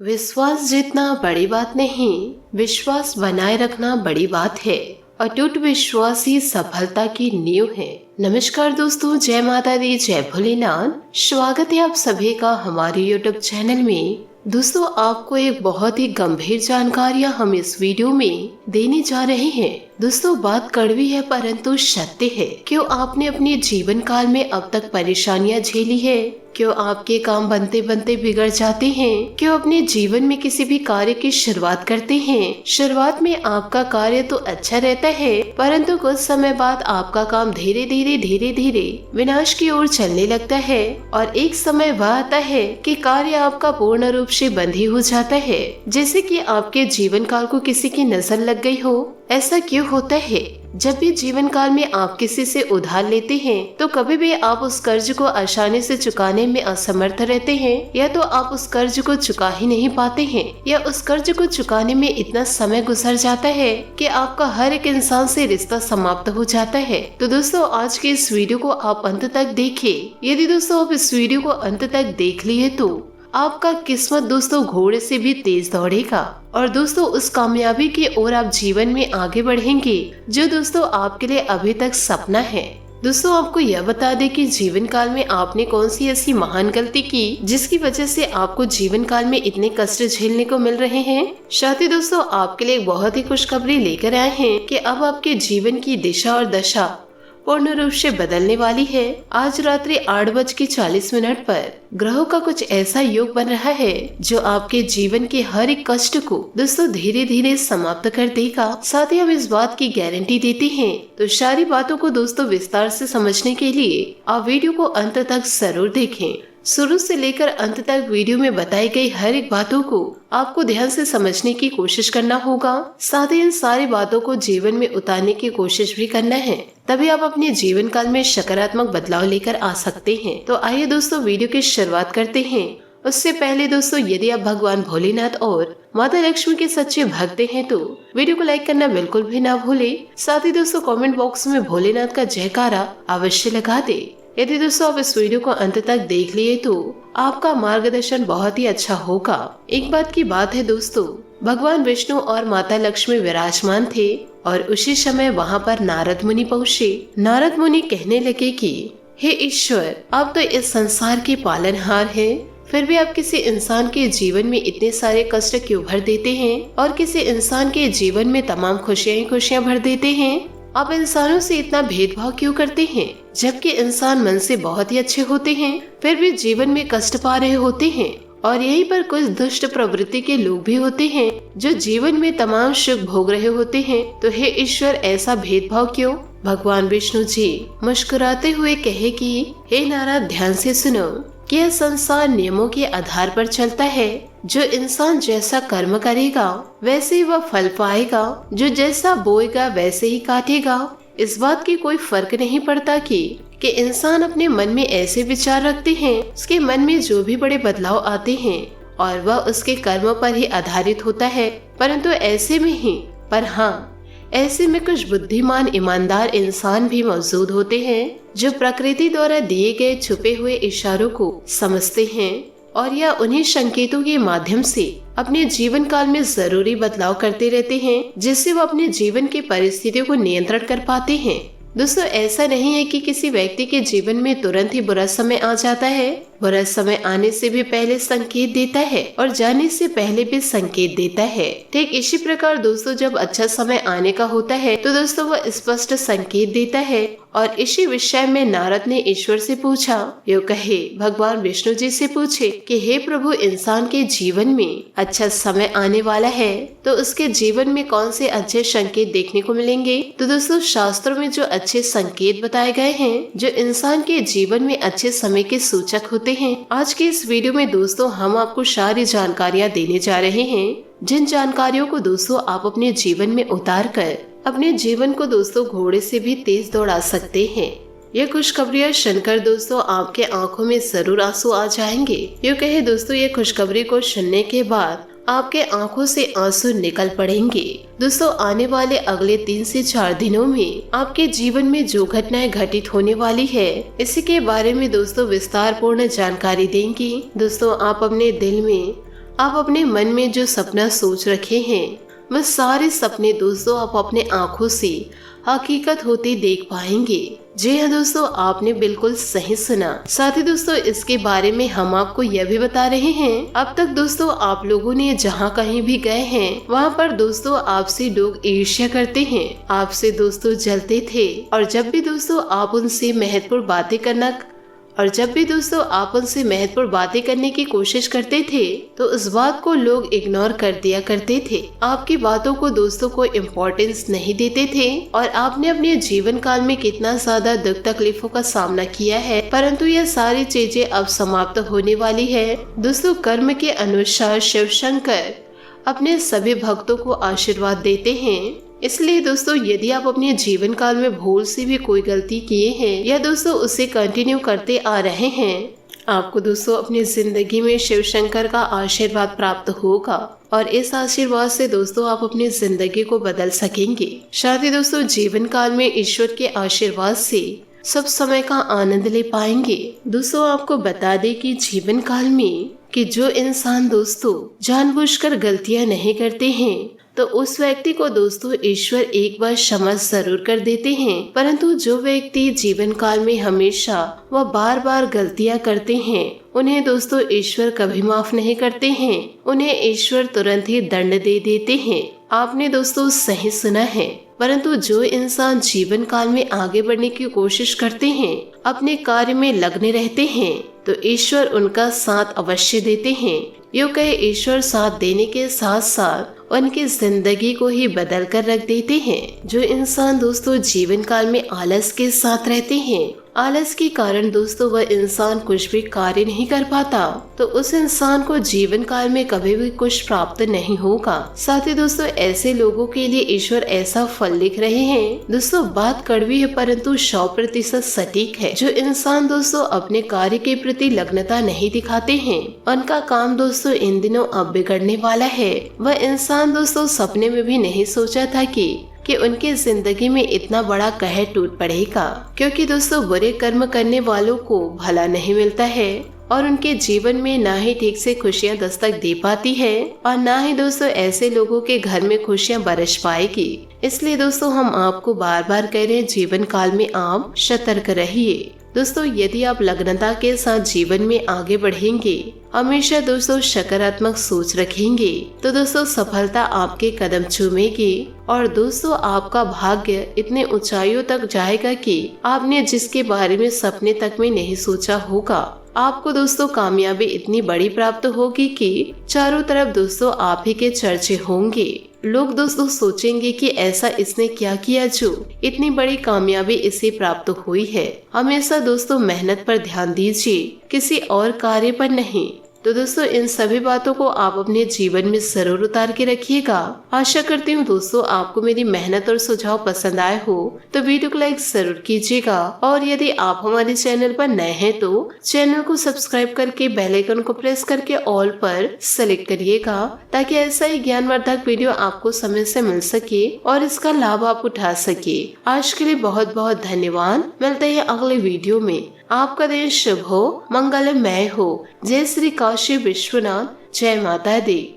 विश्वास जीतना बड़ी बात नहीं, विश्वास बनाए रखना बड़ी बात है। अटूट विश्वास ही सफलता की नींव है। नमस्कार दोस्तों, जय माता दी, जय भोलेनाथ। स्वागत है आप सभी का हमारे YouTube चैनल में। दोस्तों, आपको एक बहुत ही गंभीर जानकारियां हम इस वीडियो में देने जा रहे हैं। दोस्तों, बात कड़वी है परंतु सत्य है। क्यों आपने अपने जीवन काल में अब तक परेशानियां झेली है? क्यों आपके काम बनते बनते बिगड़ जाते हैं? क्यों अपने जीवन में किसी भी कार्य की शुरुआत करते हैं, शुरुआत में आपका कार्य तो अच्छा रहता है परंतु कुछ समय बाद आपका काम धीरे धीरे विनाश की ओर चलने लगता है और एक समय वह आता है कि कार्य आपका पूर्ण रूप से बंद ही हो जाता है, जैसे कि आपके जीवन काल को किसी की नजर लग गई हो। ऐसा क्यों होता है? जब भी जीवन काल में आप किसी से उधार लेते हैं तो कभी भी आप उस कर्ज को आसानी से चुकाने में असमर्थ रहते हैं, या तो आप उस कर्ज को चुका ही नहीं पाते हैं, या उस कर्ज को चुकाने में इतना समय गुजर जाता है कि आपका हर एक इंसान से रिश्ता समाप्त हो जाता है। तो दोस्तों, आज के इस वीडियो को आप अंत तक देखिए। यदि दोस्तों आप इस वीडियो को अंत तक देख लिए तो आपका किस्मत दोस्तों घोड़े से भी तेज दौड़ेगा और दोस्तों उस कामयाबी की ओर आप जीवन में आगे बढ़ेंगे जो दोस्तों आपके लिए अभी तक सपना है। दोस्तों, आपको यह बता दें कि जीवन काल में आपने कौन सी ऐसी महान गलती की जिसकी वजह से आपको जीवन काल में इतने कष्ट झेलने को मिल रहे हैं। साथ ही दोस्तों, आपके लिए बहुत ही खुशखबरी लेकर आए हैं कि अब आपके जीवन की दिशा और दशा पूर्ण रूप से बदलने वाली है। आज रात्रि 8:40 पर ग्रहों का कुछ ऐसा योग बन रहा है जो आपके जीवन के हर एक कष्ट को दोस्तों धीरे धीरे समाप्त कर देगा। साथ ही हम इस बात की गारंटी देते हैं। तो सारी बातों को दोस्तों विस्तार से समझने के लिए आप वीडियो को अंत तक जरूर देखें। शुरू से लेकर अंत तक वीडियो में बताई गई हर एक बातों को आपको ध्यान से समझने की कोशिश करना होगा। साथ ही इन सारी बातों को जीवन में उतारने की कोशिश भी करना है, तभी आप अपने जीवन काल में सकारात्मक बदलाव लेकर आ सकते हैं। तो आइए दोस्तों वीडियो की शुरुआत करते हैं। उससे पहले दोस्तों, यदि आप भगवान भोलेनाथ और माता लक्ष्मी के सच्चे भक्त हैं तो वीडियो को लाइक करना बिल्कुल भी ना भूले। साथ ही दोस्तों कमेंट बॉक्स में भोलेनाथ का जयकारा अवश्य लगा दे। यदि दोस्तों आप इस वीडियो को अंत तक देख लिए तो आपका मार्गदर्शन बहुत ही अच्छा होगा। एक बात की बात है दोस्तों, भगवान विष्णु और माता लक्ष्मी विराजमान थे और उसी समय वहाँ पर नारद मुनि पहुँचे। नारद मुनि कहने लगे कि हे ईश्वर, आप तो इस संसार के पालनहार हैं, फिर भी आप किसी इंसान के जीवन में इतने सारे कष्ट क्यों भर देते हैं और किसी इंसान के जीवन में तमाम खुशियां भर देते हैं? आप इंसानों से इतना भेदभाव क्यों करते हैं? जबकि इंसान मन से बहुत ही अच्छे होते हैं फिर भी जीवन में कष्ट पा रहे होते हैं। और यहीं पर कुछ दुष्ट प्रवृत्ति के लोग भी होते हैं जो जीवन में तमाम सुख भोग रहे होते हैं। तो हे ईश्वर, ऐसा भेदभाव क्यों? भगवान विष्णु जी मुस्कुराते हुए कहे कि हे नारद, ध्यान से सुनो कि यह संसार नियमों के आधार पर चलता है। जो इंसान जैसा कर्म करेगा वैसे ही वह फल पाएगा, जो जैसा बोएगा वैसे ही काटेगा। इस बात की कोई फर्क नहीं पड़ता कि इंसान अपने मन में ऐसे विचार रखते हैं, उसके मन में जो भी बड़े बदलाव आते हैं और वह उसके कर्म पर ही आधारित होता है। परंतु ऐसे में ही ऐसे में कुछ बुद्धिमान ईमानदार इंसान भी मौजूद होते हैं जो प्रकृति द्वारा दिए गए छुपे हुए इशारों को समझते हैं और या उन्हीं संकेतों के माध्यम से अपने जीवन काल में जरूरी बदलाव करते रहते हैं, जिससे वो अपने जीवन की परिस्थितियों को नियंत्रण कर पाते हैं। दोस्तों, ऐसा नहीं है कि किसी व्यक्ति के जीवन में तुरंत ही बुरा समय आ जाता है। बुरा समय आने से भी पहले संकेत देता है और जाने से पहले भी संकेत देता है। ठीक इसी प्रकार दोस्तों, जब अच्छा समय आने का होता है तो दोस्तों वह स्पष्ट संकेत देता है। और इसी विषय में नारद ने ईश्वर से पूछा, यो कहे भगवान विष्णु जी से पूछे कि हे प्रभु, इंसान के जीवन में अच्छा समय आने वाला है तो उसके जीवन में कौन से अच्छे संकेत देखने को मिलेंगे? तो दोस्तों, शास्त्रों में जो अच्छे संकेत बताए गए हैं जो इंसान के जीवन में अच्छे समय के सूचक होते हैं, आज के इस वीडियो में दोस्तों हम आपको सारी जानकारियाँ देने जा रहे हैं, जिन जानकारियों को दोस्तों आप अपने जीवन में उतार कर अपने जीवन को दोस्तों घोड़े से भी तेज दौड़ा सकते हैं। ये खुशखबरियाँ सुनकर दोस्तों आपके आंखों में जरूर आंसू आ जाएंगे। यूँ कहे दोस्तों, ये खुशखबरी को सुनने के बाद आपके आंखों से आंसू निकल पड़ेंगे। दोस्तों, आने वाले अगले 3 से 4 दिनों में आपके जीवन में जो घटनाएं घटित होने वाली है, इसी के बारे में दोस्तों विस्तार पूर्ण जानकारी देंगी। दोस्तों, आप अपने दिल में आप अपने मन में जो सपना सोच रखे हैं वह सारे सपने दोस्तों आप अपने आंखों से हकीकत होते देख पाएंगे। जी हाँ दोस्तों, आपने बिल्कुल सही सुना। साथ ही दोस्तों इसके बारे में हम आपको यह भी बता रहे हैं, अब तक दोस्तों आप लोगों ने जहाँ कहीं भी गए हैं वहाँ पर दोस्तों आपसे लोग ईर्ष्या करते हैं, आपसे दोस्तों जलते थे। और जब भी दोस्तों आप उनसे महत्वपूर्ण बातें करने की कोशिश करते थे तो उस बात को लोग इग्नोर कर दिया करते थे। आपकी बातों को दोस्तों को इम्पोर्टेंस नहीं देते थे। और आपने अपने जीवन काल में कितना ज्यादा दुख तकलीफों का सामना किया है, परंतु यह सारी चीजें अब समाप्त होने वाली है। दोस्तों कर्म के अनुसार शिव शंकर अपने सभी भक्तों को आशीर्वाद देते हैं। इसलिए दोस्तों यदि आप अपने जीवन काल में भूल से भी कोई गलती किए हैं या दोस्तों उसे कंटिन्यू करते आ रहे हैं, आपको दोस्तों अपनी जिंदगी में शिव शंकर का आशीर्वाद प्राप्त होगा और इस आशीर्वाद से दोस्तों आप अपनी जिंदगी को बदल सकेंगे। साथ ही दोस्तों जीवन काल में ईश्वर के आशीर्वाद से सब समय का आनंद ले पाएंगे। दोस्तों आपको बता दें कि जीवन काल में कि जो इंसान दोस्तों जानबूझकर गलतियां नहीं करते हैं तो उस व्यक्ति को दोस्तों ईश्वर एक बार क्षमा जरूर कर देते हैं, परंतु जो व्यक्ति जीवन काल में हमेशा व बार बार गलतियां करते हैं उन्हें दोस्तों ईश्वर कभी माफ नहीं करते हैं, उन्हें ईश्वर तुरंत ही दंड दे देते हैं। आपने दोस्तों सही सुना है। परंतु जो इंसान जीवन काल में आगे बढ़ने की कोशिश करते हैं, अपने कार्य में लगने रहते हैं, तो ईश्वर उनका साथ अवश्य देते हैं। यूँ कहे ईश्वर साथ देने के साथ साथ उनकी जिंदगी को ही बदल कर रख देते हैं। जो इंसान दोस्तों जीवन काल में आलस के साथ रहते हैं, आलस के कारण दोस्तों वह इंसान कुछ भी कार्य नहीं कर पाता, तो उस इंसान को जीवन काल में कभी भी कुछ प्राप्त नहीं होगा। साथ ही दोस्तों ऐसे लोगों के लिए ईश्वर ऐसा फल लिख रहे हैं। दोस्तों बात कड़वी है परंतु 100% सटीक है। जो इंसान दोस्तों अपने कार्य के प्रति लग्नता नहीं दिखाते हैं, उनका काम दोस्तों इन दिनों अब बिगड़ने वाला है। वह इंसान दोस्तों सपने में भी नहीं सोचा था कि उनकी जिंदगी में इतना बड़ा कहर टूट पड़ेगा, क्योंकि दोस्तों बुरे कर्म करने वालों को भला नहीं मिलता है और उनके जीवन में ना ही ठीक से खुशियां दस्तक दे पाती है और ना ही दोस्तों ऐसे लोगों के घर में खुशियां बरस पाएगी। इसलिए दोस्तों हम आपको बार बार कह रहे हैं जीवन काल में आप सतर्क रहिए। दोस्तों यदि आप लग्नता के साथ जीवन में आगे बढ़ेंगे, हमेशा दोस्तों सकारात्मक सोच रखेंगे, तो दोस्तों सफलता आपके कदम चूमेगी और दोस्तों आपका भाग्य इतने ऊंचाइयों तक जाएगा कि आपने जिसके बारे में सपने तक में नहीं सोचा होगा। आपको दोस्तों कामयाबी इतनी बड़ी प्राप्त होगी कि चारों तरफ दोस्तों आप ही के चर्चे होंगे। लोग दोस्तों सोचेंगे कि ऐसा इसने क्या किया जो इतनी बड़ी कामयाबी इसे प्राप्त हुई है। हमेशा दोस्तों मेहनत पर ध्यान दीजिए, किसी और कार्य पर नहीं। तो दोस्तों इन सभी बातों को आप अपने जीवन में जरूर उतार के रखिएगा। आशा करती हूँ दोस्तों आपको मेरी मेहनत और सुझाव पसंद आए हो तो वीडियो को लाइक जरूर कीजिएगा और यदि आप हमारे चैनल पर नए हैं तो चैनल को सब्सक्राइब करके बेल आइकन को प्रेस करके ऑल पर सेलेक्ट करिएगा, ताकि ऐसा ही ज्ञानवर्धक वीडियो आपको समय से मिल सके और इसका लाभ आप उठा सके। आज के लिए बहुत बहुत धन्यवाद। मिलते हैं अगले वीडियो में। आपका दिन शुभ हो, मंगलमय हो। जय श्री काशी विश्वनाथ, जय माता दी।